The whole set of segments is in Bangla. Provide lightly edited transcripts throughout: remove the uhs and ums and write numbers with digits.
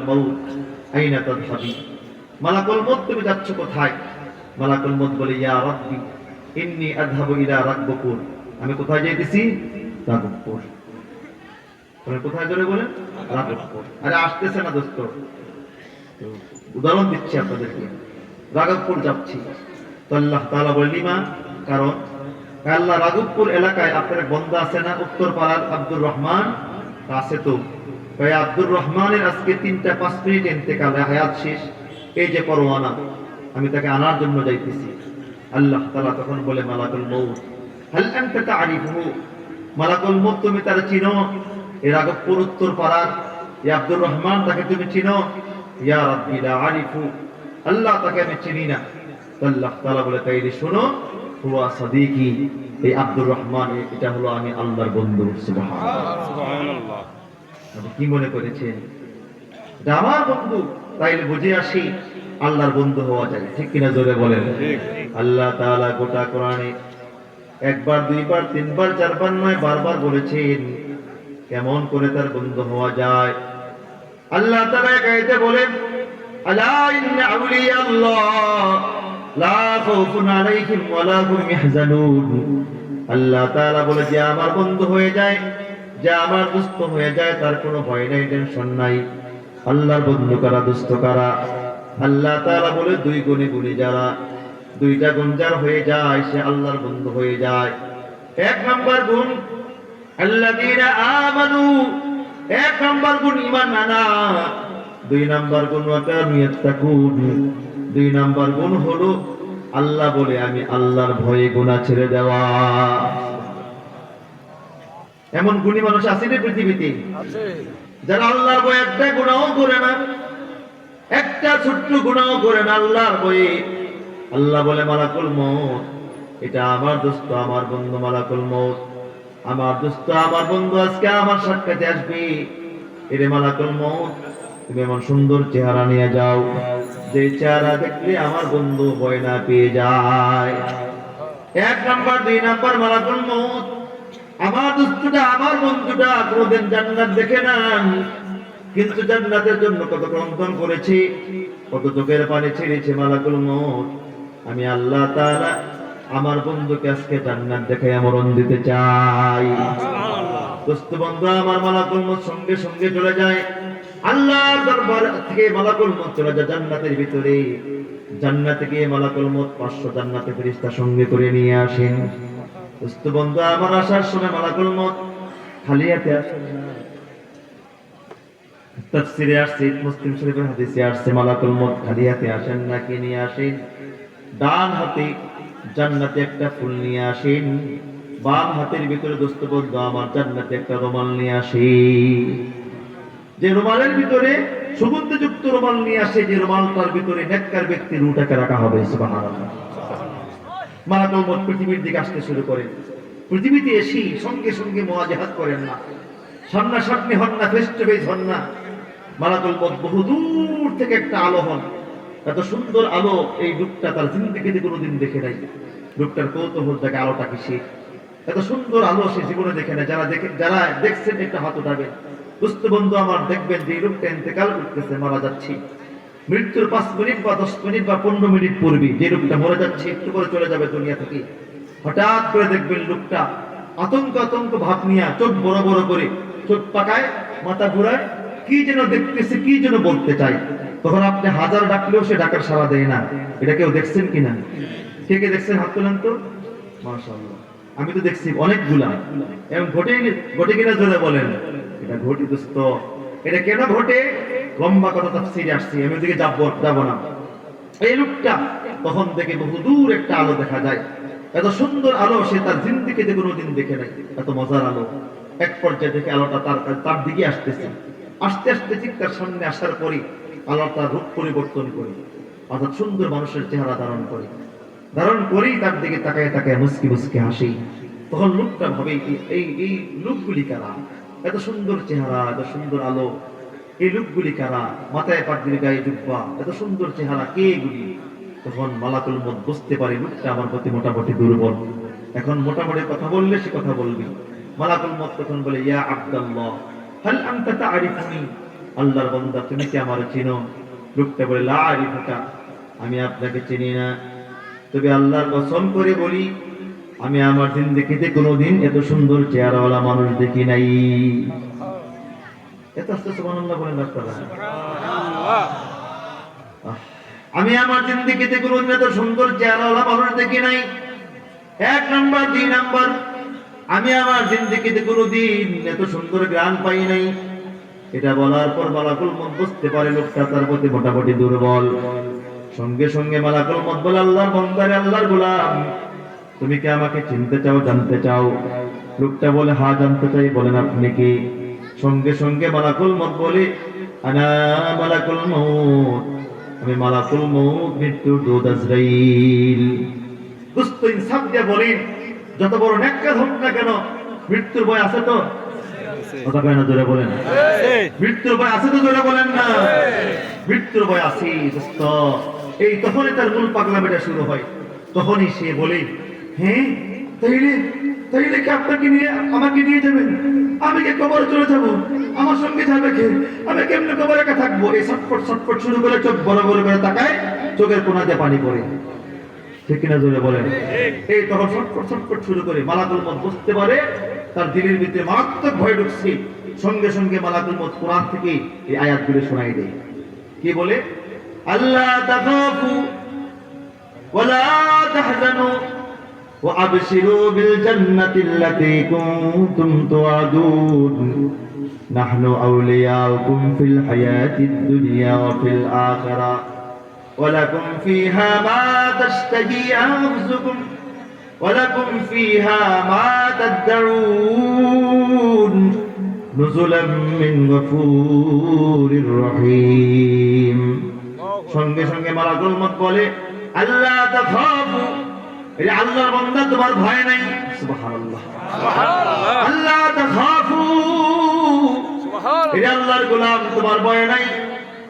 মউত আইনা তাযহাবি, মালাকুল মউত তুমি যাচ্ছ কোথায়? মালাকুল মউত বলে ইয়া রাব্বি ইন্নী আযহাবু ইলা রাব্বুকুর, আমি কোথায় যাইতেছি? রাব্বুকুর। বলেন কোথায়, জোরে বলেন। রাব্বুকুর। আরে আসতেছে না দোস্ত, উদাহরণ দিচ্ছি আপনাদেরকে। রাঘবপুর যাচ্ছি তো আল্লাহ তাআলা বলে লিমা, কারণ আল্লাহ রাঘবপুর এলাকায় আপনার এক বন্দা আছে না উত্তর পাড়ার আব্দুর রহমান, আছে তো। ভাই আব্দুর রহমানের আজকে 3টা 5 মিনিট ইন্তেকাল, হায়াত শেষ। এই যে পরোয়ানা, আমি তাকে আনার জন্য যাইতেছি। আল্লাহ তাআলা তখন বলে মালাকুল মউত হাল আনতা তা'রিফুহু, মালাকুল মউত তুমি তার চিনো? এই রাঘবপুর উত্তর পাড়ার এই আব্দুর রহমান, তাকে তুমি চিনো? ইয়া রাব্বি লা আরিফু, আল্লাহ তাকে আমি চিনি না। তো আল্লাহ তাআলা বলে তাইলে শোনো, হুয়া সাদিকি, এই আব্দুর রহমান এটা হলো আমি আল্লাহর বন্ধু। সুবহানাল্লাহ। আপনি কি মনে করেছেন এটা আমার বন্ধু? তাইলে বুঝে আসি আল্লাহর বন্ধু হওয়া যায়, ঠিক কিনা, জোরে বলেন। আল্লাহ তাআলা গোটা কোরআনে একবার, দুইবার, তিনবার, চারবার নয়, বারবার বলেছেন কেমন করে তার বন্ধু হওয়া যায়। আল্লাহ তাআলা এক আয়াতে বলেন আলা ইন্না আউলিয়া আল্লাহ লা খাউফুন আলাইহিম ওয়া লা হুম ইয়াহজানুন। আল্লাহ তাআলা বলে যে আমার বন্ধু হয়ে যায়, যে আমার দোস্ত হয়ে যায়, তার কোনো ভয় নাই, টেনশন নাই। আল্লাহর বন্ধু কারা, দোস্ত কারা? আল্লাহ তাআলা বলে 2 গুণে গুণী যারা, 2টা গুণ যার হয়ে যায় সে আল্লাহর বন্ধু হয়ে যায়। 1 নাম্বার গুণ আল্লাযীনা আমানু, 1 নাম্বার গুণ ঈমান আনা। 2 নাম্বার গুণ ওয়া কানু ইয়াত্তাকুন, 2 নাম্বার গুণ হলো আল্লাহ বলে আমি আল্লাহর ভয়ে গুনাহ ছেড়ে দেওয়া। এমন গুণী মানুষ আছে না পৃথিবীতে? আছে, যারা আল্লাহর ভয়ে একটা গুনাহও করে না, একটা ছোট্ট গুনাহও করে না আল্লাহর ভয়ে। আল্লাহ বলে মালাকুল মউত এটা আমার দোস্ত, আমার বন্ধু মালাকুল মউত, আমার দোস্ত, আমার বন্ধু আজকে আমার সাক্ষাতে আসবে। এরে মালাকুল মউত তুমি এমন সুন্দর চেহারা নিয়ে যাও, যে চেহারা দেখলে আমার বন্ধু ভয় না পেয়ে যায়। 1 নাম্বার। 2 নাম্বার, মালাকুল মউত আমার দোস্তটা, আমার বন্ধুটা কোনদিন জান্নাত দেখে না, কিন্তু জান্নাতের জন্য কত ক্রন্দন করেছে, কত চোখের পানি ছেড়েছে। মালাকুল মউত আমি আল্লাহ তাআলা আমার বন্ধুকে আজকে জান্নাত দেখায় মরণ দিতে চাই। দোস্ত বন্ধু আমার মালাকুল মউত সঙ্গে সঙ্গে চলে যায় আল্লাহর দরবার থেকে। মালাকুল মউত চলে যায় জান্নাতের ভিতরে। জান্নাতে গিয়ে মালাকুল মউত 500 জান্নাতের ফেরেশতা সঙ্গে করে নিয়ে আসেন। দোস্ত বন্ধু আমার আসার সময় মালাকুল মউত খালি হাতে আসেন না। তাফসীরে আসছে, মুসলিম শরীফের হাদিসে আসছে মালাকুল মউত খালি হাতে আসেন না, কি নিয়ে আসেন? ডান হাতে জান্নাতে একটা ফুল নিয়ে আসেন, বাম হাতের ভিতরে দোস্ত বন্ধু আমার জান্নাতে একটা রুমাল নিয়ে আসেন। যে রুমালের ভিতরে সুগন্ধযুক্ত রুমাল নিয়ে আসে, যে রুমালটার ভিতরে নেককার ব্যক্তির রূহটাকে রাখা হবে। সুবহানাল্লাহ। মালাকুল মউত পৃথিবীর দিকে আসতে শুরু করেন। পৃথিবীতে এসে সঙ্গে সঙ্গে মুওয়াজাহাত করেন না, সামনাসামনি হন না, ফেস টু ফেস হন না। মালাকুল মউত বহু দূর থেকে একটা আলো হন। এত সুন্দর আলো এই লোকটা তার জিন্দেগিতে কোনোদিন দেখে নাই। লোকটার কৌতূহল থেকে আলোটা কিসে, এত সুন্দর আলো সে জীবনে দেখে নাই। যারা দেখছেন একটা হাত উঠাবেন। দোস্ত বন্ধু আমার দেখবেন যে লোকটা ইন্তেকাল করতেছে, মারা যাচ্ছে, মৃত্যুর 5 মিনিট বা 10 মিনিট বা 15 মিনিট পূর্বে যে লোকটা মরে যাচ্ছে, একটু করে চলে যাবে দুনিয়া থেকে, হঠাৎ করে দেখবেন লোকটা আতঙ্ক ভাব নিয়ে চোখ বড় বড় করে, চোখ পাকায়, মাথা ঘুরায়, কি যেন দেখতেছে, কি যেন বলতে চায়। তখন আপনি হাজার ডাকলেও সে ডাকার সাড়া দেয় না। এটা কেউ দেখছেন কিনা? কে কে দেখছেন? হাত তোলেন তো। মাশাআল্লাহ, আমি তো দেখছি অনেকগুলা। এবং ঘটে কিনা জোরে বলেন। এটা ঘটে দোস্ত। এটা কেন ঘটে? লম্বা কথা তাফসীরে আসছে, আমি ওদিকে যাব না। এই লোকটা তখন থেকে বহু দূর একটা আলো দেখা যায়। এত সুন্দর আলো সে তার জিন্দেগিতে কোনোদিন দেখে নাই, এত মজার আলো। এক পর্যায়ে দেখে আলোটা তার দিকে আসতেছে। আস্তে আস্তে ঠিক তার সামনে আসার পরে আলোটা রূপ পরিবর্তন করে, অর্থাৎ সুন্দর মানুষের চেহারা ধারণ করেই তার দিকে তাকায় তাকায় মুস্কি মুস্কি হাসি। তখন লোকটা ভাবে এই লোকগুলি কারা? এত সুন্দর চেহারা, এত সুন্দর আলো, এই লোকগুলি কারা? মাথায় পাগড়ি, গায়ে জুব্বা, এত সুন্দর চেহারা, কে এগুলি? তখন মালাকুল মউত বুঝতে পারে লোকটা আমার প্রতি মোটামুটি দুর্বল। এখন মোটামুটি কথা বললে সে কথা বলবি। মালাকুল মউত তখন বলে ইয়া আব্দুল্লাহ হাল আনতা তা'রিফুনি, আল্লাহর বান্দা তুমি কি আমার চিনো? লোকটা বলে লা আরিফুকা, আমি আপনাকে চিনি না, তবে আল্লাহর কসম করে বলি আমি আমার জিন্দেগিতে কোনোদিন এত সুন্দর চেহারাওয়ালা মানুষ দেখি নাই। এত আস্তে সুবহানাল্লাহ বলেন আপনারা। আমি আমার জিন্দেগিতে কোনোদিন এত সুন্দর চেহারাওয়ালা মানুষ দেখি নাই। এক নাম্বার। দুই নাম্বার, আমি আমার জিন্দেগিতে কোনোদিন এত সুন্দর গ্রাণ পাই নাই। এটা বলার পর মালাকুল মউত বুঝতে পারে লোকটা তার প্রতি মোটামুটি দুর্বল। সঙ্গে সঙ্গে মালাকুল মউত বলে আল্লাহর বান্দারে, আল্লাহর গোলাম, তুমি কি আমাকে চিনতে চাও, জানতে চাও? লোকটা বলে হ্যাঁ জানতে চাই, বলেন আপনি কি? সঙ্গে সঙ্গে মালাকুল মউত বলে আনা মালাকুল মউত, আমি মালাকুল মউত, মৃত্যুর দূত আজরাইল। দোস্ত ইনসাফ দিয়ে বলেন, যত বড় নেককার হোক না কেন মৃত্যুর ভয় আছে তো? কথা কয় না, জোরে বলেন। মৃত্যুর ভয় আছে তো? জোরে বলেন না। মৃত্যুর ভয় আছে দোস্ত। এই তখনই তার মূল পাগলামিটা শুরু হয়। তখনই সে বলে, হ্যাঁ তাইলে তাইলে কি আপনাকে নিয়ে আমাকে নিয়ে যাবেন? আমি কি কবরে চলে যাব? আমার সঙ্গে যাবে কে? আমি কেমনে কবরে একা থাকবো? এই ছটফট ছটফট শুরু করে চোখ বড় বড় করে তাকায়, চোখের কোণা দিয়ে পানি পড়ে। ঠিক কিনা জোরে বলেন। এই তখন ছটফট ছটফট শুরু করে মালাকুল মউত বুঝতে পারে তার দিলের ভিতরে মারাত্মক ভয় ঢুকছে। সঙ্গে সঙ্গে মালাকুল মউত কোরআন থেকে এই আয়াতগুলো শোনাই দেয়। কি বলে? আল্লাহ তাখাফু ওয়ালা তাহজানু ওয়া আবশিরু বিল জান্নাতিল্লাতী কুনতুম তুআদুন নাহনু আউলিয়াউকুম ফিল হায়াতিদ দুনিয়া ওয়া ফিল আখিরাহ ওয়া লাকুম ফীহা মা তাশতাহি আনফুসুকুম ওয়া লাকুম ফীহা মা তাদউন নুজুলাম মিন গফুরির রহিম। সঙ্গে সঙ্গে মালাকুল মউত বলে আল্লাহ তাখাফু, এই আল্লাহর বান্দা তোমার ভয় নাই। সুবহানাল্লাহ, সুবহানাল্লাহ। আল্লাহ তাখাফু, সুবহানাল্লাহ। এই আল্লাহর গোলাম তোমার ভয় নাই।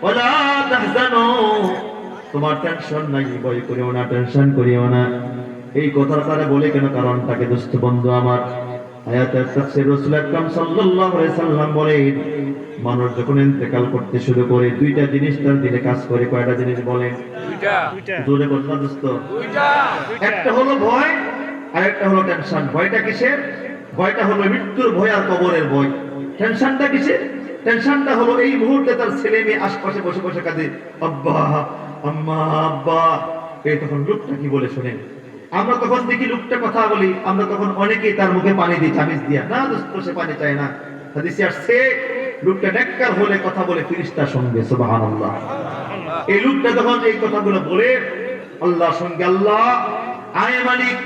ওয়ালা তাহজানু, তোমার টেনশন নাই, ভয় করিও না, টেনশন করিও না। এই কথাটা তারা বলে কেন? কারণটাকে দোস্ত বন্ধু আমার, আয়াতের তাফসীর রাসূল আকরাম সাল্লাল্লাহু আলাইহি সাল্লাম বলেন, মানুষ যখন ইন্তেকাল করতে শুরু করে দুইটা জিনিস তার দিলে কাজ করে। কয়টা জিনিস বলেন? দুইটা। জোরে বলুন না দোস্ত। দুইটা। একটা হলো ভয় আর একটা হলো টেনশন। ভয়টা কিসের? ভয়টা হলো মৃত্যুর ভয় আর কবরের ভয়। টেনশনটা কিসের? টেনশনটা হলো এই মুহূর্তে তার ছেলে মেয়ে আশপাশে বসে বসে কাঁদে, আব্বা আম্মা আব্বা। এই তখন লোকটা কি বলে শোনেন? আমরা তখন দেখি লোকটা কথা বলি, আমরা তখন অনেকেই তার মুখে পানি দিই চামিচ দিয়া। না দোস্ত, সে পানি চায় না। হাদিসে আসছে লোকটা নেককার হলে কথা বলে ফেরেশতার সঙ্গে। সুবহানাল্লাহ। এই লোকটা যখন এই কথাগুলো বলে আল্লাহর সঙ্গে, আল্লাহ আয় মালিক,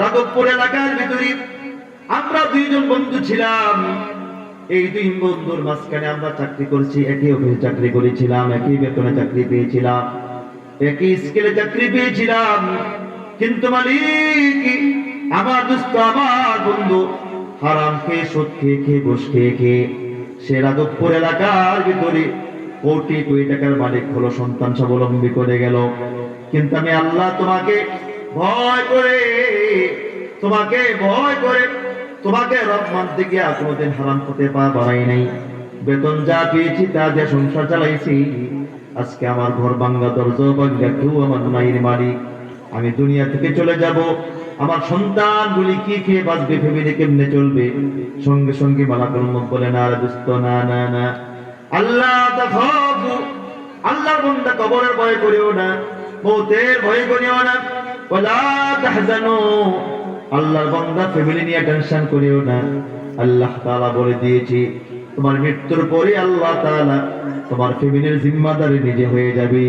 রাঘবপুর এলাকার ভিতরে আমরা দুইজন বন্ধু ছিলাম। এই দুই বন্ধুর মাঝখানে আমরা চাকরি করেছি, একই অফিসে চাকরি করেছিলাম, একই বেতনে চাকরি পেয়েছিলাম, একই স্কেলে চাকরি পেয়েছিলাম। কিন্তু মালিক, আমার দোস্ত, আমার বন্ধু হারাম খেয়ে, সুদ খেয়ে খেয়ে, ঘুষ খেয়ে খেয়ে সে রাঘবপুর এলাকার ভিতরে কোটি কোটি টাকার মালিক হলো, সন্তান স্বাবলম্বী করে গেল। কিন্তু আমি আল্লাহ তোমাকে ভয় করে, তোমাকে ভয় করে, তোমাকে রব মানতে গিয়ে কোনোদিন হারাম হতে পারাই নাই। বেতন যা পেয়েছি তা দিয়ে সংসার চালাইছি। আজকে আমার ঘর ভাঙা, দরজা ভাঙা, কেউ আমার মায়ের মালিক। আমি দুনিয়া থেকে চলে যাব, আমার সন্তানগুলি কি খেয়ে বাঁচবে, ফ্যামিলি কেমনে চলবে? সঙ্গে সঙ্গে মালাকুল মউত বলে না রে দোস্ত, না না না, আল্লাহ তাখাফু, আল্লাহর বান্দা কবরের ভয় করিও না, মউতের ভয় করিও না। ওয়ালা তাহজানু, আল্লাহর বান্দা ফ্যামিলি নিয়ে টেনশন করিও না। আল্লাহ তাআলা বলে দিয়েছি তোমার মৃত্যুর পরে আল্লাহ তাআলা তোমার ফ্যামিলির জিম্মাদারি নিজে হয়ে যাবে।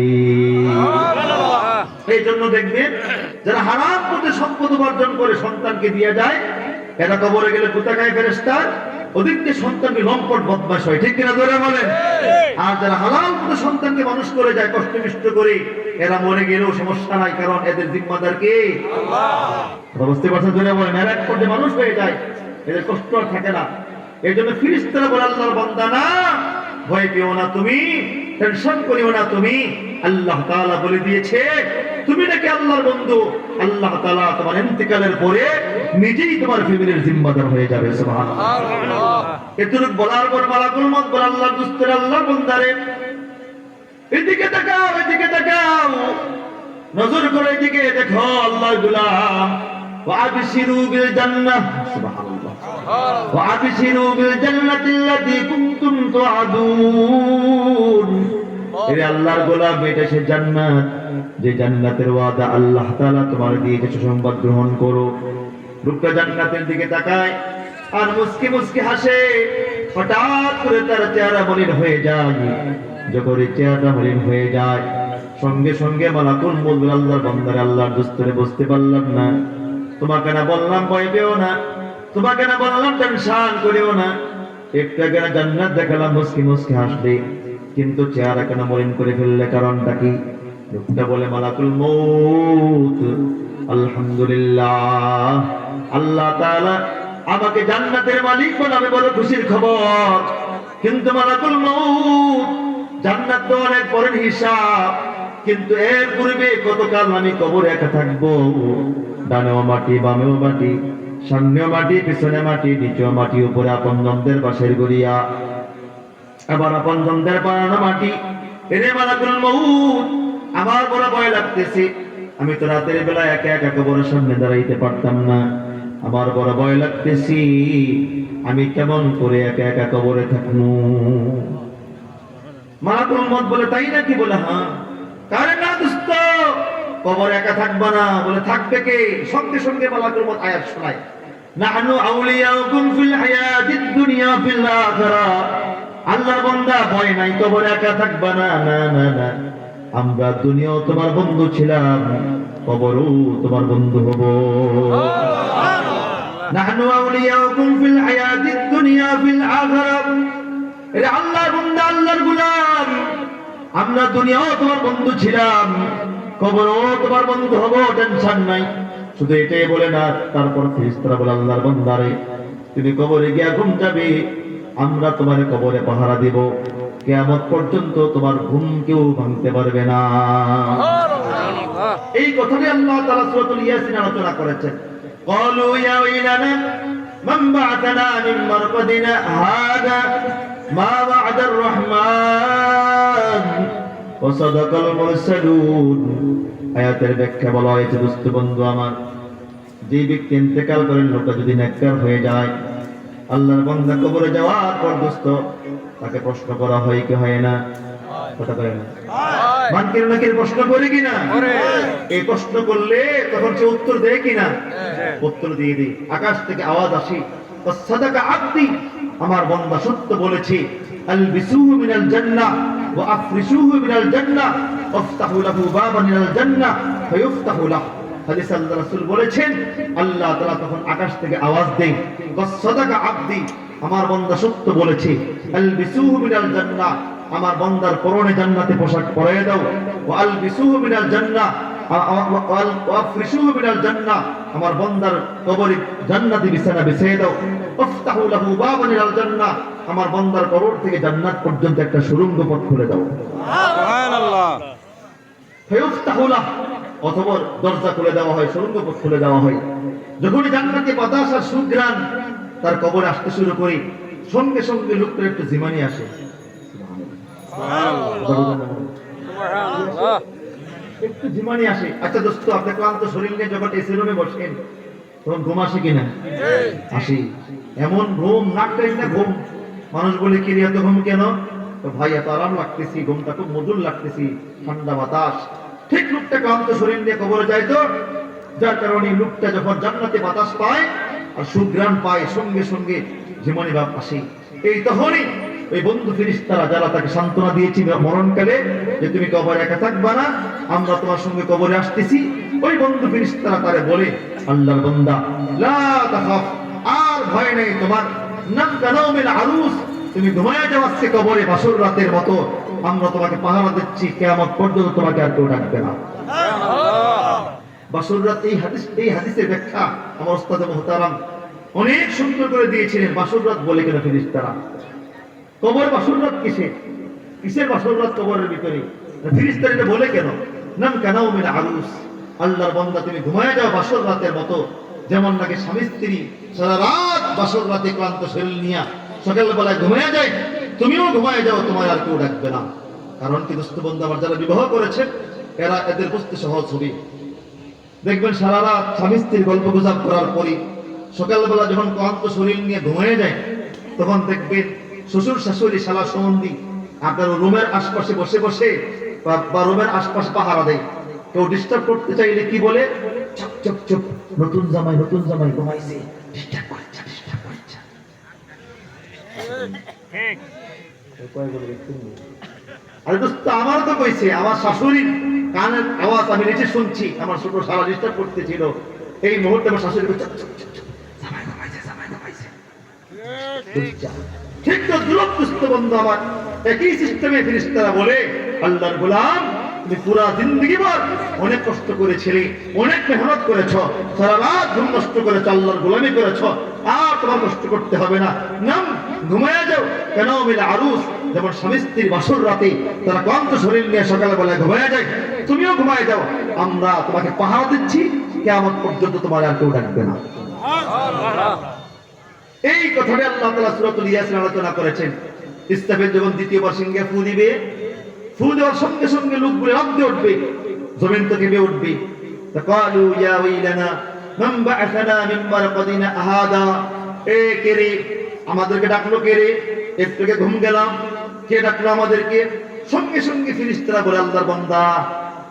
এই জন্য দেখবেন যারা হারাম পথে সম্পদ উপার্জন করে সন্তানকে দিয়ে যায়, এরা কবরে গেলে কুতা খায় ফেরেশতা, ওদিকে সন্তানকে লম্পট বদমাশ হয়। ঠিক কিনা জোরে বলেন? আর যারা হালাল পথে সন্তানকে মানুষ করে যায় কষ্ট মিষ্ট করে, এরা মরে গেলেও সমস্যা নাই, কারণ এদের জিম্মাদার কে? আল্লাহ। বুঝতে পারছেন? জোরে বলেন। এরা এক পর্যায়ে মানুষ হয়ে যায়, এদের কষ্ট আর থাকে না। এই জন্য ফেরেশতারা বলে আল্লাহর বান্দা না, ভয় পেও না তুমি, টেনশন করিও না তুমি। আল্লাহ তাআলা বলে দিয়েছে তুমি নাকি আল্লাহর বন্ধু, আল্লাহ তাআলা তোমার ইন্তেকালের পরে নিজেই তোমার ফ্যামিলির জিম্মাদার হয়ে যাবে। সুবহানাল্লাহ। এতটুকু বলার পর মালাকুল মউত বলে, আল্লাহর দুস্তের, আল্লাহর বান্দারে, এদিকে তাকাও, এদিকে তাকাও, নজর করে এদিকে দেখো, আল্লাহর গোলাম। وأبشروا بالجنة سبحان الله وأبشروا بالجنة التي كنتم توعدون এরে আল্লাহর গোলাম, এটা সে জান্নাত যে জান্নাতের ওয়াদা আল্লাহ তাআলা তোমার দিয়েছে, সুসংবাদ গ্রহণ করো। লোকটা জান্নাতের দিকে তাকায় আর মুস্কি মুস্কি হাসে। হঠাৎ করে তার চেহারা মলিন হয়ে যায়। যখন এই চেহারা মলিন হয়ে যায়, সঙ্গে সঙ্গে মালাকুল মউত বলে, আল্লাহর বান্দারে, আল্লাহর দোস্তরে, বুঝতে পারলাম না, তোমাকে না বললাম ভয় পেও না, তোমাকে না বললাম টেনশন করিও না, একটু আগে না জান্নাত দেখালাম, মুস্কি মুস্কি হাসলে, কিন্তু চেহারা কেন মলিন করে ফেললে, কারণটা কি? লোকটা বলে, মালাকুল মউত, আলহামদুলিল্লাহ, আল্লাহ তাআলা আমাকে জান্নাতের মালিক বানাবে, বড় খুশির খবর। কিন্তু মালাকুল মউত, জান্নাত তো অনেক পরের হিসাব, কিন্তু এর পূর্বে কতকাল আমি কবরে একা থাকবো। ডানেও মাটি, বামেও মাটি, সামনেও মাটি, পিছনে মাটি, নিচেও মাটি, উপরে আপনজনদের বাসের গড়িয়া, আবার আপনজনদের বানানো মাটি। এরে মালাকুল মউত, আমার বড় ভয় লাগতেছে। আমি তো রাতের বেলা একা একা কবরের সামনে দাঁড়াইতে পারতাম না, আমার বড় ভয় লাগতেছি, আমি কেমন করে একা একা কবরে থাকবো। মালাকুল মউত বলে, তাই নাকি? বলে, হ্যাঁ। কারে না দোস্ত, কবর একা থাকবা না। বলে, থাকবে কে? সঙ্গে সঙ্গে মালাকুল মউত আয়াত শোনায়, নাহনু আউলিয়াউকুম ফিল হায়াতিদ দুনিয়া ফিল আখিরাহ। আল্লাহর বান্দা, ভয় নাই, কবর একা থাকবা না। না না না, আমরা দুনিয়াও তোমার বন্ধু ছিলাম, কবরও তোমার বন্ধু হব। নাহনু আউলিয়াউকুম ফিল হায়াতিদ দুনিয়া ফিল আখিরাহ। এরে আল্লাহর বান্দা, আল্লাহর গোলাম, আমরা দুনিয়াও তোমার বন্ধু ছিলাম, কবরও তোমার বন্ধু হব, টেনশন নাই। শুধু এটাই বলে না, তারপর ফেরেশতারা বলে, আল্লাহর বান্দারে, তুমি কবরে গিয়া ঘুম যাবে, আমরা তোমার কবরে পাহারা দেব, কিয়ামত পর্যন্ত তোমার ঘুম কেউ ভাঙতে পারবে না। এই কথাটি আল্লাহ তাআলা সূরাতুল ইয়াসিন আলোচনা করেছেন। ক্বালু ইয়া ওয়াইলানা মান বা'আথানা মিন মারকাদিনা হাদা মা ওয়া'দার রহমান ওয়া সাদাকাল মুরসালুন। আয়াতের ব্যাখ্যা বলা হয়েছে, দোস্ত বন্ধু আমার, যে ব্যক্তি ইন্তেকাল করেন, লোকটা যদি নেককার হয়ে যায়, আল্লাহর বান্দা কবরে যাওয়ার পর দোস্ত তাকে প্রশ্ন করা হয় কি হয় না? কথা কয় না? মানকির নাকির প্রশ্ন করে কিনা? এই প্রশ্ন করলে তখন সে উত্তর দেয় কিনা? উত্তর দিয়ে দেয়। আকাশ থেকে আওয়াজ আসে, সাদাকা আব্দি, আমার বান্দা সত্য বলেছে, আলবিসুহু মিনাল জান্নাহ ওয়া আফরিশুহু মিনাল জান্নাহ ওয়াফতাহু লাহু বাবান মিনাল জান্নাহ ফায়ুফতাহু লাহু। হাদিস আল্লাহ রাসূল বলেছেন, আল্লাহ তাআলা তখন আকাশ থেকে আওয়াজ দেন, সাদাকা আব্দি, আমার বান্দা সত্য বলেছে, আলবিসুহু মিনাল জান্নাহ, আমার বান্দার পরনে জান্নাতে পোশাক পরিয়ে দাও, ওয়া আলবিসুহু মিনাল জান্নাহ ওয়া আফরিশুহু মিনাল জান্নাহ, আমার বান্দার কবরে জান্নাতি বিছানা বিছিয়ে দাও, ওয়াফতাহু লাহু বাবান মিনাল জান্নাহ, আমার বান্দার কবর থেকে জান্নাত পর্যন্ত একটা সুড়ঙ্গ পথ খুলে দাও। সুবহানাল্লাহ। ফায়ুফতাহু লাহু, অথবা দরজা খুলে দেওয়া হয়, সুড়ঙ্গ পথ খুলে দেওয়া হয়। যখনই জান্নাতি বাতাস আর সুঘ্রাণ তার কবরে আসতে শুরু করে, সঙ্গে সঙ্গে লোকটার একটু জিমানি আসে। একটু জিমানি আসে। আচ্ছা দোস্ত, আপনি ক্লান্ত শরীর নিয়ে যখন এসি রুমে বসেন, তখন ঘুম আসে কিনা? আসে। এমন ঘুম, নাক টাইনা ঘুম। মানুষ বলে, কি রে এত ঘুম কেন? তো ভাই, এত আরাম লাগতেছি, ঘুমটা খুব মধুর লাগতেছি, ঠান্ডা বাতাস। ঠিক লোকটা ক্লান্ত শরীর নিয়ে কবরে যায়, তো যার কারণে লোকটা যখন জান্নাতে বাতাস পায় আর সুঘ্রাণ পায়, সঙ্গে সঙ্গে জীবনী ভাব আসে। এই তখনই ওই বন্ধু ফেরেশতারা যারা তাকে সান্ত্বনা দিয়েছে মরণকালে, যে তুমি কবরে একা থাকবা না, আমরা তোমার সঙ্গে কবরে আসতেছি, ওই বন্ধু ফেরেশতারা তারে বলে, আল্লাহর বান্দা, লা তাখাফ, আর ভয় নেই তোমার, নাম কানাউমিল আরুস, তুমি ঘুমায় যাওয়াচ্ছে কবরে বাসর রাতের মতো, আমরা তোমাকে পাহারা দিচ্ছি, কিয়ামত পর্যন্ত তোমাকে আর কেউ ডাকবে না। বাসর রাত, এই হাদিসের ব্যাখ্যা আমার ওস্তাদ মুহতারাম অনেক সুন্দর করে দিয়েছিলেন। বাসর রাত বলে কেন ফেরেশতারা? কবর বাসর রাত কিসের বাসর রাত কবরের ভিতরে? ফেরেশতারা এটা বলে কেন? নাম কানাউমিল আরুস, আল্লাহর বান্দা তুমি ঘুমায় যাও বাসর রাতের মতো। যেমন নাকি স্বামী স্ত্রী সারা রাত বাসর রাতে ক্লান্ত শরীর নিয়ে সকালবেলায় ঘুমায় যায়, তুমিও ঘুমায় যাও, তোমার আর কেউ ডাকবে না। কারণ কি দোস্ত বন্ধু আমার, যারা বিবাহ করেছে এরা এদের বুঝতে সহজ হবে। দেখবেন সারা রাত স্বামী স্ত্রীর গল্প গুজব করার পরই সকালবেলা যখন ক্লান্ত শরীর নিয়ে ঘুমিয়ে যায়, তখন দেখবেন শ্বশুর শাশুড়ি শালা সম্বন্ধী আপনার রুমের আশপাশে বসে বসে বা রুমের আশপাশে পাহারা দেয়। কেউ ডিস্টার্ব করতে চাইলে কি বলে, চুপ চুপ চুপ, নতুন জামাই ঘুমাইছে, ডিস্টার্ব করেছে, ডিস্টার্ব করেছে। আরে দোস্ত, আমারও তো কইছে, আমার শাশুড়ির কানের আওয়াজ আমি নিচে শুনছি, আমার ছোট সারা ডিস্টার্ব করতেছিল। এই মুহূর্তে আমার শাশুড়ি বলছে জামাই ঘুমাইছে। ঠিক তো দুরদৃষ্ট বন্ধু আমার, একই সিস্টেমে ফেরেশতারা বলে, আল্লাহর গোলাম তুমি পুরা জিন্দগি ভর অনেক কষ্ট করেছিলে, অনেক মেহনত করেছ, সারা রাত ঘুম নষ্ট করেছ, আল্লাহর গোলামি করেছ, আর তোমার কষ্ট করতে হবে না, নাম ঘুমায়া যাও। কেন মিলে আরুস, যেমন স্বামী স্ত্রীর বাসর রাতে তারা ক্লান্ত শরীর নিয়ে সকালবেলায় ঘুমায়া যায়, তুমিও ঘুমায় যাও, আমরা তোমাকে পাহারা দিচ্ছি, কিয়ামত পর্যন্ত তোমার আর কেউ ডাকবে না। এই কথাটা আল্লাহ তাআলা সূরাতুল ইয়াসিন আলোচনা করেছেন। ইসরাফিল যখন দ্বিতীয়বার সিংহে ফু দিবে, ফু দেওয়ার সঙ্গে সঙ্গে লোকগুলো লাফ উঠবে, জমিন তো কেঁপে উঠবে। তাকালু ইয়া ওয়াইলানা মান বা'আসানা মিন মারকাদিনা আহাদা, এ কে রে, আমাদেরকে ডাকলো কে রে, একটু ঘুম গেলাম, কে ডাকলো আমাদেরকে? সঙ্গে সঙ্গে ফেরেশতারা বলে, আল্লাহর বান্দা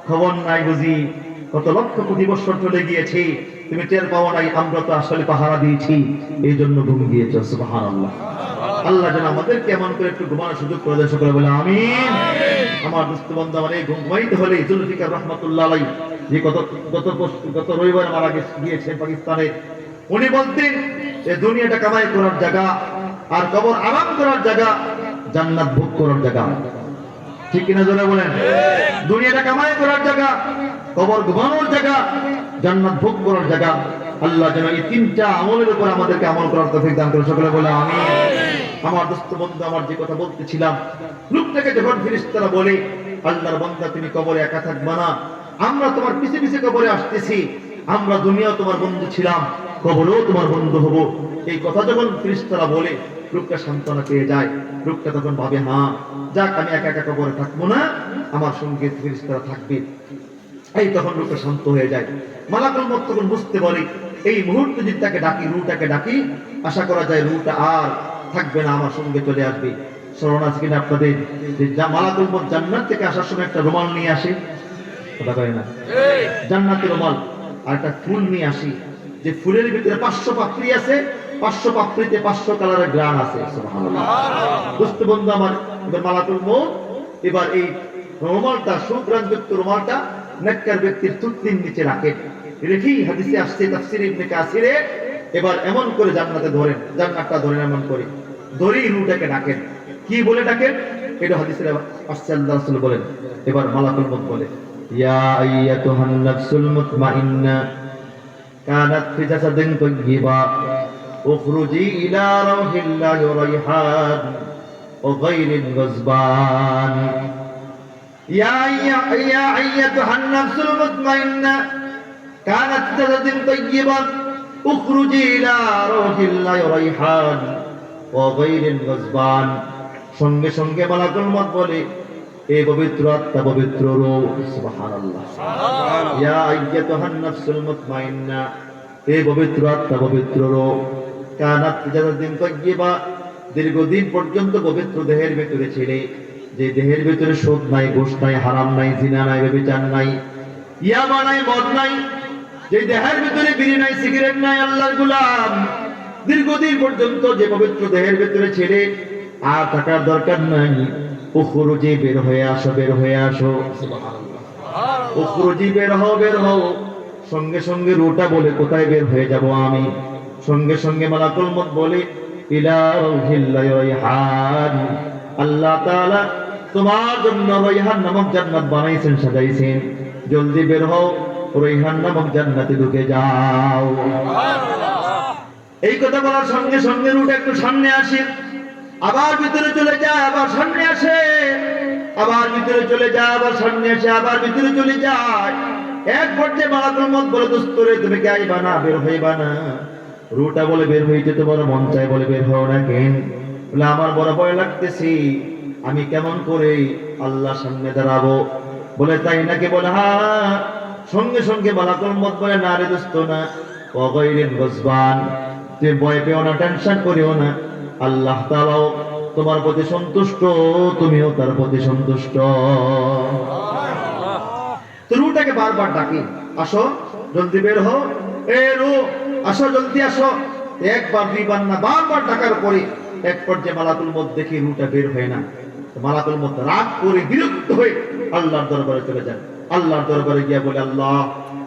খবর নাই বুঝি, কত লক্ষ কোটি বছর চলে গিয়েছে, তুমি টের পাও নাই, আমরা তো আসলে পাহারা দিয়েছি, এই জন্য ঘুম গিয়েছ। সুবহানাল্লাহ। আল্লাহ যেন আমাদের কেমন করে একটু ঘুমানোর সুযোগ করে দেয়, সকলে বলে আমিন। আমার দোস্ত বন্ধু আমার, এই ঘুমাইতে হলে জুলফিকার রহমাতুল্লাহ আলাইহি, যে গত রবিবার মারা গিয়েছেন পাকিস্তানে, উনি বলতেন যে দুনিয়াটা কামাই করার জায়গা, আর কবর আরাম করার জায়গা, জান্নাত ভোগ করার জায়গা। ঠিক কিনা জোরে বলেন? দুনিয়াটা কামাই করার জায়গা, কবর ঘুমানোর জায়গা, জান্নাত ভোগ করার জায়গা। আল্লাহ যেন এই তিনটা আমলের উপর আমাদেরকে আমল করার তৌফিক দান করে, সকলে বলে আমিন। আমার দোস্ত বন্ধু আমার, যে কথা বলতেছিলাম, লোকটাকে যখন ফেরেশতারা বলে, আল্লাহর বান্দা তুমি কবরে একা থাকবা না, আমরা তোমার পিছে পিছে কবরে আসতেছি, আমরা দুনিয়াও তোমার বন্ধু ছিলাম, কবরেও তোমার বন্ধু হব, এই কথা যখন ফেরেশতারা বলে, লোকটা সান্ত্বনা পেয়ে যায়। লোকটা তখন ভাবে, হ্যাঁ যাক, আমি একা একা কবরে থাকবো না, আমার সঙ্গে ফেরেশতারা থাকবে। এই তখন লোকটা শান্ত হয়ে যায়। মালাকুল মউত তখন বুঝতে পারে, এই মুহূর্তে যদি তাকে ডাকি, রূহটাকে ডাকি, আশা করা যায় রূহটা আর থাকবে না, আমার সঙ্গে চলে আসবে। স্মরণ আছে কিনা আপনাদের, যে মালাকুল মউত জান্নাত থেকে আসার সময় একটা রুমাল নিয়ে আসে, কথা কয় না, জান্নাতের রুমাল, আর একটা ফুল নিয়ে আসি, যে ফুলের ভিতরে 500 পাপড়ি আছে, 500 পাপড়িতে 500 কালারের গ্রান আছে। সুবহানাল্লাহ। দোস্ত বন্ধু আমার, এবার মালাকুল মউত এবার এই রুমালটা, সুগ্রাণযুক্ত রুমালটা নেককার ব্যক্তির থুতনির নিচে রাখেন, রেখেই হাদিসে আসছে তাফসীর ইবনে কাসিরে, এবার এমন করে জান্নাতে ধরেন, জান্নাতটা ধরেন, এমন করে ধরেই রূহটাকে ডাকেন। কি বলে ডাকেন? এটা হাদিসে আসছে, আল্লাহ রাসূল বলেন, এবার মালাকুল মউত বলে, ইয়া আইয়াতুহান নাফসুল মুতমাইন্না কানাত ফি জাসাদিন তাইয়্যিবা উখরুজি ইলা রাউহিল্লাহি ওয়া রাইহান ওয়া গায়রিন গাজবান। ইয়া আইয়াতুহান নাফসুল মুতমাইন্না কানাত ফি জাসাদিন তাইয়্যিবা উখরুজি ইলা রাউহিল্লাহি ওয়া রাইহান ওয়া গায়রিন গাজবান। সঙ্গে সঙ্গে মালাকুল মউত বলে, এই পবিত্র আত্মা, পবিত্র রূহ, সুবহানাল্লাহ, ইয়া আইয়াতুহান নাফসুল মুতমাইন্না, এই পবিত্র আত্মা, পবিত্র রূহ, কানাত ফি জাসাদিন তাইয়্যিবা, দীর্ঘদিন পর্যন্ত পবিত্র দেহের ভিতরে ছিলে, যে দেহের ভিতরে সুদ নাই, ঘুষ নাই, হারাম নাই, জিনা নাই, ব্যভিচার নাই, ইয়াবা নাই, মদ নাই, যে দেহের ভিতরে বিড়ি নাই, সিগারেট নাই, আল্লাহর গোলাম, দীর্ঘদিন পর্যন্ত যে পবিত্র দেহের ভিতরে ছিলে, আর থাকার দরকার নাই, উখরুজি, বের হয়ে আসো, বের হয়ে আসো। সুবহানাল্লাহ। উখরুজি, বের হও, বের হও। সঙ্গে সঙ্গে রূহটা বলে, কোথায় বের হয়ে যাব আমি? সঙ্গে সঙ্গে মালাকুল মউত বলে, ইলা রাউহিল্লাহি ওয়া রাইহান, আল্লাহ তাআলা তোমার জন্য রাইহান নামক জান্নাত বানাইছেন, সাজাইছেন, জলদি বের হও, রাইহান নামক জান্নাতে ঢুকে যাও। এই কথা বলার সঙ্গে সঙ্গে রূহটা একটু সামনে আসে, আবার ভিতরে চলে যায়, আবার সামনে আসে, আবার ভিতরে চলে যায়, আবার সামনে আসে, আবার ভিতরে চলে যায়। এক পর্যায়ে মালাকুল মউত বলে, দোস্ত রে তুমি কি আইবা না, বের হইবা না? রুটা বলে, বের হইতে তো বড় মন চায়, বলে বের হও না কেন? বলে আমার বড় ভয় লাগতেছি, আমি কেমন করে আল্লাহর সামনে দাঁড়াবো? বলে তাই নাকি? বলে হ্যাঁ। সঙ্গে সঙ্গে মালাকুল মউত বলে, না রে দোস্ত না, ওয়াগাইরিন গজবান, তুমি ভয় পেও না, টেনশন করিও না, আল্লাহ তাআলাও তোমার প্রতি সন্তুষ্ট, তুমিও তার প্রতি সন্তুষ্ট। তো রুটাকে বারবার ডাকি, আসো জলদি বের হও, এ রু আসো, জলদি আসো। একবার দুইবার না, বারবার ডাকার পরে এক পর্যায়ে মালাকুল মউত দেখি রুটা বের হয় না। মালাকুল মউত রাগ করে বিরক্ত হয়ে আল্লাহর দরবারে চলে যান। আল্লাহর দরবারে গিয়ে বলে, আল্লাহ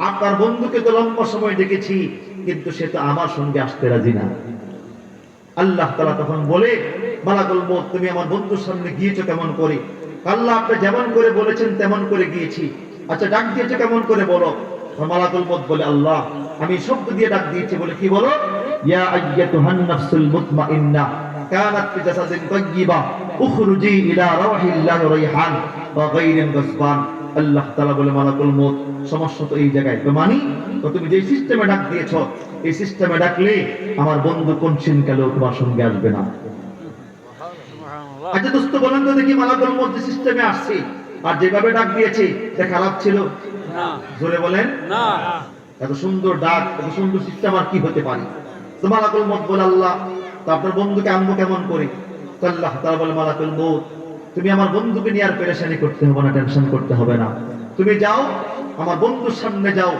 আপনার বন্ধুকে তো লম্বা সময় দেখেছি, কিন্তু সে তো আমার সঙ্গে আসতে রাজি না। আল্লাহ তাআলা তখন বলে, মালাকুল মউত তুমি আমার বন্ধুর সামনে গিয়েছো কেমন করে? আল্লাহ আপনি যেমন করে বলেছেন তেমন করে গিয়েছি। আচ্ছা ডাক দিয়েছো কেমন করে বলো? মালাকুল মউত বলে, আল্লাহ আমি শব্দ দিয়ে ডাক দিয়েছি। বলে কি বলো? ইয়া আইয়াতুহান নাফসুল মুতমাইন্নাহ কানাত ফি জাসাদিন তাইয়্যিবা উখরুজি ইলা রাহিল্লাহি রাইহান ওয়া গায়রিন গসবান। আল্লাহ তাআলা বলে, মালাকুল মউত সমস্যা তো এই জায়গায়, তো মানি তো তুমি যে সিস্টেমে ডাক দিয়েছো, এই সিস্টেমে ডাকলে আমার বন্ধু কোনদিন কালেও তোমার সঙ্গে আসবে না। আচ্ছা দোস্ত বলেন তো দেখি, মালাকুল মউত যে সিস্টেমে আসছে আর যেভাবে ডাক দিয়েছে এটা খারাপ ছিল না? জোরে বলেন না। এত সুন্দর ডাক, এত সুন্দর সিস্টেম আর কি হতে পারে? তো মালাকুল মউত বলে, আল্লাহ তো আপনার বন্ধুকে আনবো কেমন করে? তো আল্লাহ তাআলা বলে, মালাকুল মউত তুমি আমার বন্ধুকে নিয়ে আর পেরেশানি করতে হবে না, টেনশন করতে হবে না। তুমি যাও, আমার বন্ধুর সামনে যাও,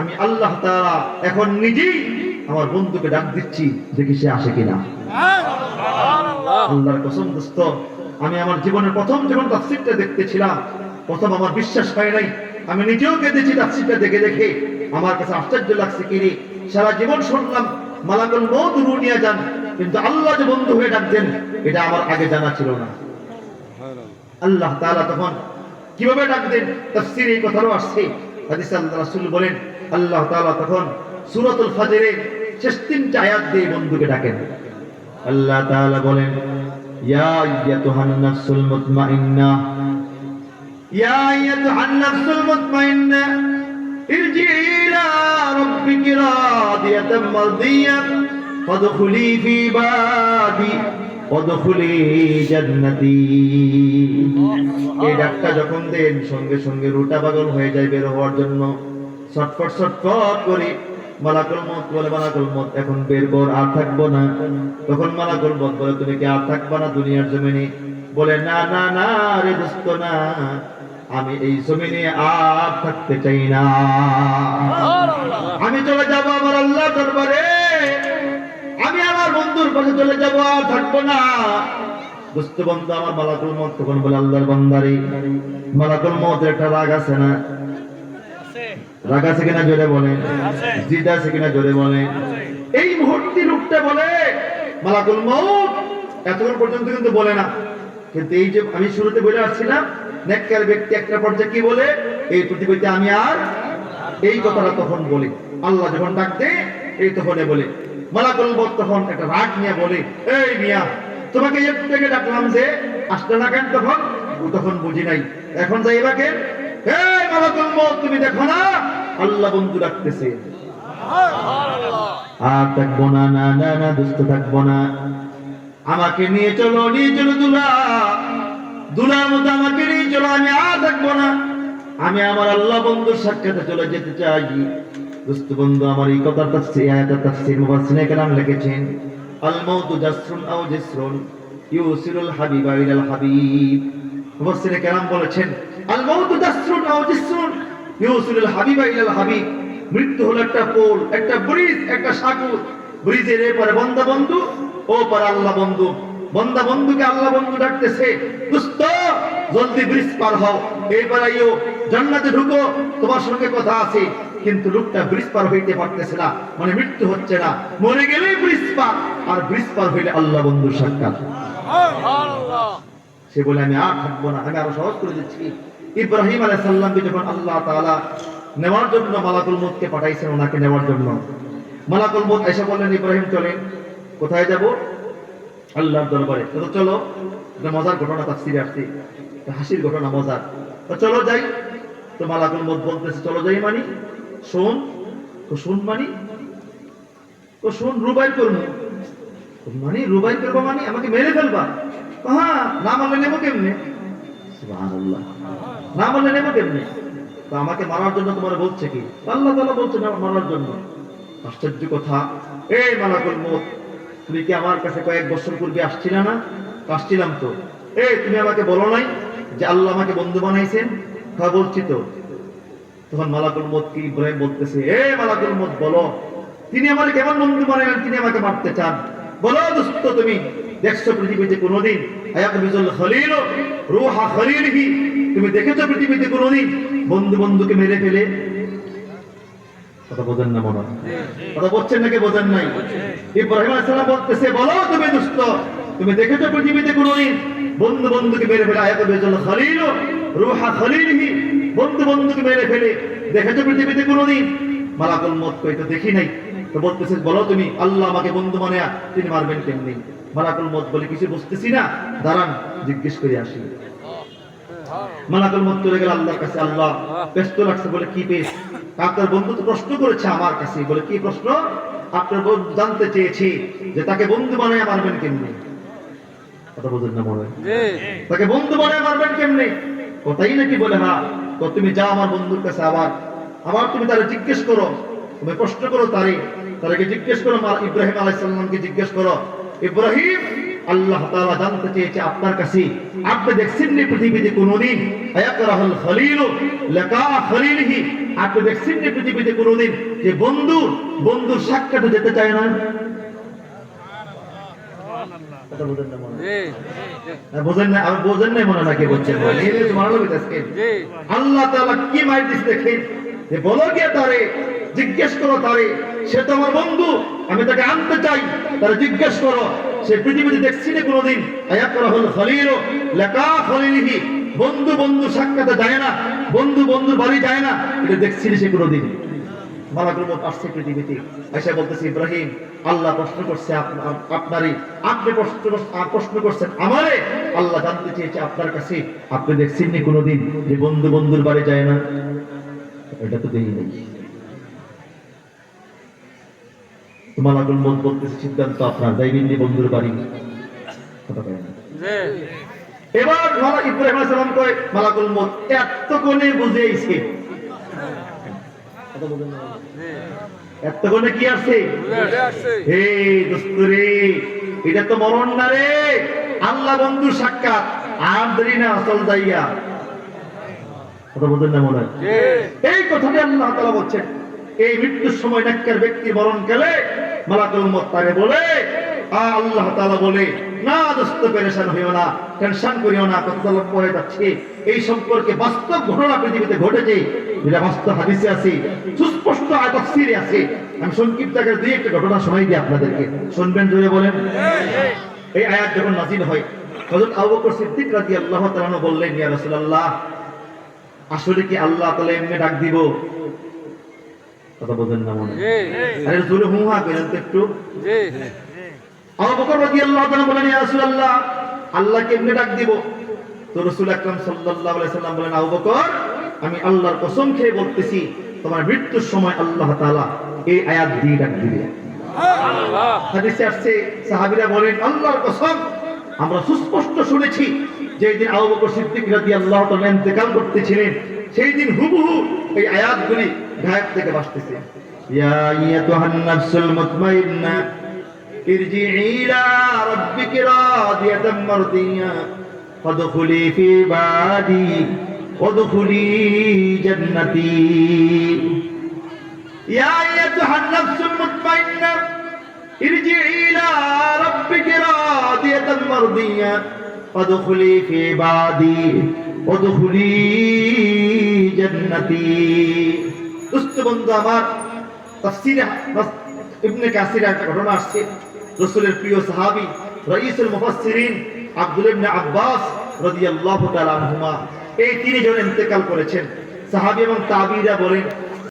আমি আল্লাহ তাআলা এখন নিজেই আমার বন্ধুকে ডাক দিচ্ছি, দেখি সে আসে কিনা। আল্লাহর কসম দোস্ত, আমি আমার জীবনের প্রথম যখন তাফসীরটা দেখতেছিলাম, প্রথম আমার বিশ্বাস হয় নাই। আমি নিজেও কেঁদেছি তাফসীরটা দেখে দেখে। আমার কাছে আশ্চর্য লাগছে, কি রে সারা জীবন শুনলাম মালাকুল মউত রূহ নিয়ে যান, কিন্তু আল্লাহ যে বন্ধু হয়ে ডাকতেন এটা আমার আগে জানা ছিল না। আল্লাহ তাআলা তখন কিভাবে ডাকতেন তাফসীরে এই কথাও আসছে। হাদিসে আল্লাহ রাসূল বলেন, আল্লাহ তাআলা তখন সূরাতুল ফাজরের শেষ তিনটা আয়াত দিয়ে বন্ধুকে ডাকেন। আল্লাহ তাআলা বলেন, ইয়া আইয়াতুহান নাফসুল মুতমাইন্নাহ, ইয়া আইয়াতুহান নাফসুল মুতমাইন্নাহ ইরজিই ইলা রাব্বিকি রাদিয়াতাম মারদিয়াহ ফাদখুলি ফি ইবাদি ওয়াদখুলি জান্নাতি। এই ডাকটা যখন দেন সঙ্গে সঙ্গে রুটা পাগল হয়ে যায় বের হওয়ার জন্য, ছটফট ছটফট করে। মালাকুল মউত বলে, মালাকুল মউত এখন বের কর, আর থাকবো না। তখন মালাকুল মউত বলে, তুমি কি আর থাকবা না দুনিয়ার জমিনে? বলে, না না না রে দোস্ত না, আমি এই জমিনে আর থাকতে চাই না, আমি চলে যাব আমার আল্লাহর দরবারে, আমি আমার বন্ধুর কাছে চলে যাব, আর থাকবো না। দোস্ত বন্ধু আমার মালাকুল মউত তখন বলে, আল্লাহর বান্দারে, মালাকুল মউতের একটা রাগ আছে না? রাগ আছে কিনা জোরে বলেন, জিদ আছে কিনা জোরে বলেন। এই মুহূর্তে লোকটা বলে, মালাকুল মউত এতক্ষণ পর্যন্ত কিন্তু বলে না, কিন্তু এই যে আমি শুরুতে বলে আসছিলাম নেককার ব্যক্তি একটা পর্যায়ে কি বলে, এই পৃথিবীতে আমি আর, এই কথাটা তখন বলে। আল্লাহ যখন ডাক দেয় এই তখনই বলে। মালাকুল মউত তখন একটা রাগ নিয়ে বলে, এই মিয়া তোমাকে একটু থেকে ডাকলাম যে আসলে না কেন? তখন বুঝি নাই, এখন যাইবা কেন? হে মালাকুল মউত তুমি দেখো না আল্লাহ বন্ধু ডাকতেছে। আর থাকবো না, না না না দোস্ত থাকবো না, আমাকে নিয়ে চলো, নিয়ে চলো দুলা, দুলার মতো আমাকে নিয়ে চলো, আমি আর থাকবো না, আমি আমার আল্লাহ বন্ধুর সাক্ষাতে চলে যেতে চাই। দোস্ত বন্ধু আমার এই কথার তাফসীর, আয়াতের তাফসীর মুফাসসিরিনে কেরাম লিখেছেন, আল মাউতু জাসরুন আও জিসরুন ইউসিলুল হাবিবা ইলাল হাবিব। মুফাসসিরিনে কেরাম বলেছেন, আল মাউতু জাসরুন আও জিসরুন ইউসিলুল হাবিবা ইলাল হাবিব। মৃত্যু হলো একটা পোল, একটা ব্রিজ, একটা সাগর। ব্রিজের এপারে বান্দা বন্ধু, ও পারে আল্লাহ বন্ধু। বান্দা বন্ধুকে আল্লাহ বন্ধু ডাকতেছে, দোস্ত জলদি ব্রিজ পার হও, এইবার আইও, জান্নাতে ঢুকো, তোমার সঙ্গে কথা আছে। কিন্তু লোকটা ব্রিজ পার হইতে পারতেছে না, মানে মৃত্যু হচ্ছে না, মরে গেলেই ব্রিজ পার, আর ব্রিজ পার হইলে আল্লাহ বন্ধুর সাক্ষাৎ। সে বলে, আমি আর থাকবো না, আমি আরো সহজ করে দিচ্ছি। ইব্রাহিম আলাইহিস সালামকে যখন আল্লাহ তাআলা নেওয়ার জন্য মালাকুল মউতকে পাঠাইছেন, ওনাকে নেওয়ার জন্য, মালাকুল মউত এসে বললেন, ইব্রাহিম চলেন। কোথায় যাব? আল্লাহর দরবারে। তো চলো, এটা মজার ঘটনা তাফসীরে আসছে। হাসির ঘটনা, মজার। তো চলো যাই। তো মালাকুল মউত বলতেছে চলো যাই মানি, শোন। তো শুন মানি, তো শুন রুবাই করবো মানে, রুবাই করবো মানে আমাকে মেরে ফেলবা? হ্যাঁ, না মানলে নেবো কেমনে? সুবহানাল্লাহ, না মানলে নেবো কেমনে? তো আমাকে মারার জন্য তোমার বলছে কি? আল্লাহ তাআলা বলছে না মারার জন্য। আশ্চর্য কথা। এই মালাকুল মউত, তুমি কি আমার কাছে কয়েক বছর পূর্বে আসছিলে না? আসছিলাম তো। এই তুমি আমাকে বলো নাই যে আল্লাহ আমাকে বন্ধু বানাইছেন? হ্যাঁ বলছি তো। তখন মালাকুল মউত কি ইব্রাহিম বলতেছে, এ মালাকুল মউত বলো, তিনি আমাকে কেমন বন্ধু বানাইলেন? তিনি আমাকে মারতে চান? বলো দোস্ত, তুমি দেখছো পৃথিবীতে কোনোদিন আয়াকুল খলিল রূহা খলিলহি, তুমি দেখেছো পৃথিবীতে কোনোদিন বন্ধু বন্ধুকে মেরে ফেলে? কথা বোঝেন না মনে হয়? কথা বলছেন নাকি বোঝেন নাই? ইব্রাহিম আলাইহিস সালাম বলতেছে, বলো তুমি দোস্ত, তুমি দেখেছো পৃথিবীতে কোনোদিন বন্ধু বন্ধুকে মেরে ফেলে? আয়াকুল খলিল রূহা খলিলহি, বন্ধু বন্ধুকে মেরে ফেলে দেখেছো পৃথিবীতে কোনোদিন? মালাকুল মউত কই তো দেখি নাই। তো বলতেছে বলো তুমি, আল্লাহ আমাকে বন্ধু বানায়া তিনি মারবেন কেমনি? মালাকুল মউত বলে কিছু বুঝতেছি না, দাঁড়ান জিজ্ঞেস করে আসি। মালাকুল মউত চলে গেল আল্লাহর কাছে। আল্লাহ ব্যস্ত লাগছে, বলে কি পেশ? আপনার বন্ধু তো প্রশ্ন করেছে আমার কাছে। বলে কি প্রশ্ন? আপনার বন্ধু জানতে চেয়েছে যে তাকে বন্ধু বানায়া মারবেন কেমনি। কথা বোঝেন না মনে হয়? তাকে বন্ধু বানায়া মারবেন কেমনি? কথাই নাকি বলে হ্যাঁ। তো তুমি যাও আমার বন্ধুর কাছে, আবার তুমি তারে জিজ্ঞেস করো, তুমি প্রশ্ন করো তারকে জিজ্ঞেস করো। ইব্রাহিম আলাইহিস সালামকে জিজ্ঞেস করো, ইব্রাহিম আল্লাহ তাআলা জানতে চেয়েছে আপনার কাছে, আপনি দেখছেন নি পৃথিবীতে কোনোদিন আয়াকরাহুল খলিল লাকা খলিলহি, আপনি দেখছেন নি পৃথিবীতে কোনোদিন যে বন্ধুর সাক্ষাতে যেতে চায় না? কথা বোঝেন না মনে হয়? বোঝেন না মনে নাকি বলছেন? আল্লাহ তাআলা কি মার দিছে দেখেন, যে বলো গিয়ে তারে জিজ্ঞেস করো তারে, সে তো আমার বন্ধু, আমি তাকে আনতে চাই। তারে জিজ্ঞেস করো সে পৃথিবীতে দেখছি না কোনোদিন আয়াকরাহুল খলিল লাকা খলিলহি, বন্ধু সাক্ষাতে যায় না, বন্ধুর বাড়ি যায় না, এটা দেখছি না সে কোনোদিন। মালাকুল মউত আসছে পৃথিবীতে, আয়েশা বলতেছে ইব্রাহিম আল্লাহ প্রশ্ন করছে আপনারই, আপনি প্রশ্ন করছেন আমারে। আল্লাহ জানতে চেয়েছে আপনার কাছে, আপনি দেখছেন নি কোনোদিন যে বন্ধুর বাড়ি যায় না? এটা তো দেখি নাই। মালাকুল মউত বলতেছে সিদ্ধান্ত আপনার, যাইবেন নি বন্ধুর বাড়ি? কথা কয় না। এবার ইব্রাহিম আলাইহিস সালাম কয়, মালাকুল মউত এত কোণে বুঝাইছে। কথা বলেন না, এত কোণে কি আছে? হে দোস্তরে, এটা তো মরণ না রে, আল্লাহ বন্ধু সাক্ষাৎ, আর দেরি না, চল যাইয়া। কথা বলেন না মনে হয়? এই কথাটি আল্লাহ তাআলা বলছেন। এই মৃত্যুর সময় নেককার ব্যক্তি মরণ গেলে মালাকুল মউত তাকে বলে, আল্লাহ তাআলা বলে, না দোস্ত পেরেশান হইও না, টেনশন করিও না, কথা পড়ে যাচ্ছে। এই সম্পর্কে বাস্তব ঘটনা পৃথিবীতে ঘটেছে, যেটা বাস্তব হাদিসে আছে, সুস্পষ্ট তাফসীরে আছে। আমি সংক্ষিপ্ত আকারে দুই একটা ঘটনা শোনাই দিই আপনাদেরকে, শুনবেন জোরে বলেন। এই আয়াত যখন নাযিল হয়, হযরত আবু বকর সিদ্দিক রাদিয়াল্লাহু তাআলা বললেন, ইয়া রাসূলুল্লাহ, আসলে কি আল্লাহ তাআলা এমনি ডাক দিব? কথা বলেন না মনে? আরে জোরে হুহা করেন তো একটু। আবু বকর রাদিয়াল্লাহু তাআলা বলেন, ইয়া রাসূলুল্লাহ, আল্লাহ কেমনে ডাক দিব? তো রাসূল আকরাম সাল্লাল্লাহু আলাইহি সাল্লাম বলেন, আবু বকর, আমি আল্লাহর কসম খেয়ে বলতেছি, তোমার মৃত্যুর সময় আল্লাহ তাআলা এই আয়াত দিয়ে ডাক দিবে। সুবহানাল্লাহ। হাদিসে আসছে, সাহাবীরা বলেন, আল্লাহর কসম, আমরা সুস্পষ্ট শুনেছি যেই দিন আবু বকর সিদ্দিক রাদিয়াল্লাহু তাআলা ইন্তেকাল করতেছিলেন, সেই দিন হুবহু এই আয়াতগুলি গায়েব থেকে ভাসতেছে। ইয়া আইয়াতুহান নাফসুল মুতমাইন্না ইরজিই ইলা রাব্বিকি রাদিয়াতাম মারদিয়া ফাদখুলি ফি বাদি ওয়াদখুলি জান্নাতি। ইয়া আইয়াতুহান নাফসুল মুতমাইন্না ইরজিই ইলা রাব্বিকি রাদিয়াতাম মারদিয়া ফাদখুলি ফি বাদি ওয়াদখুলি জান্নাতি। দোস্ত বন্ধু আমার, তাফসীরে ইবনে কাসির একটা ঘটনা আসছে। রাসূলের প্রিয় সাহাবী রাইসুল মুফাসসিরিন আব্দুল্লাহ ইবনে আব্বাস রাদিয়াল্লাহু তাআলা আনহুমা, এই তিনজন ইন্তেকাল করেছেন। সাহাবী এবং তাবিঈরা বলেন,